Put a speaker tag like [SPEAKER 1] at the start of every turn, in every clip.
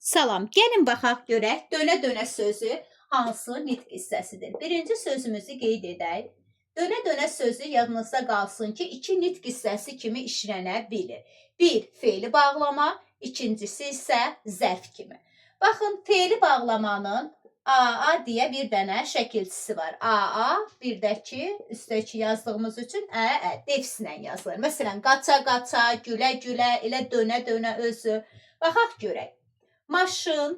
[SPEAKER 1] Salam, gəlin baxaq görək dönə-dönə sözü hansı nitq hissəsidir? Birinci sözümüzü qeyd edək. Dönə-dönə sözü yadınızda qalsın ki, iki nitq hissəsi kimi işlənə bilir. Bir, fe'li bağlama, ikincisi isə zərf kimi. Baxın, fe'li bağlamanın AA deyə bir dənə şəkilçisi var. AA, bir də ki, üstəki yazdığımız üçün defslə yazılır. Məsələn, qaça-qaça, gülə-gülə, elə dönə-dönə özü. Baxaq görək. Maşın,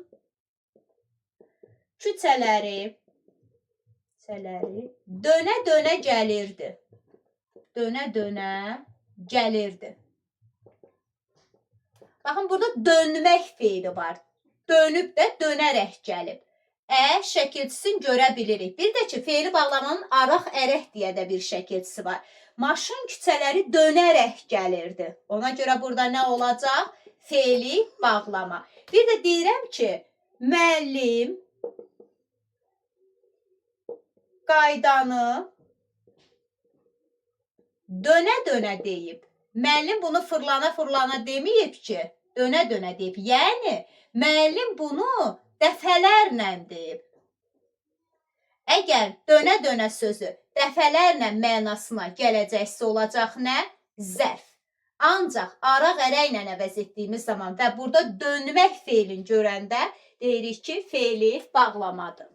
[SPEAKER 1] küçələri dönə-dönə gəlirdi. Dönə-dönə gəlirdi. Baxın, burada dönmək feili var. Dönüb də dönərək gəlib. Şəkilçisini görə bilirik. Bir də ki, feili bağlamanın araq ərək deyə də bir şəkilçisi var. Maşın küçələri dönərək gəlirdi. Ona görə burada nə olacaq? Feili bağlama. Bir də deyirəm ki, müəllim qaydanı dönə-dönə deyib. Müəllim bunu fırlana-fırlana deməyib ki, dönə-dönə deyib. Yəni, müəllim bunu dəfələrlə deyib. Əgər dönə-dönə sözü dəfələrlə mənasına gələcəksə olacaq nə? Zərf. Ancaq araq ərəklə əvəz etdiyimiz zaman və burada dönmək feilini görəndə deyirik ki, feili bağlamadır.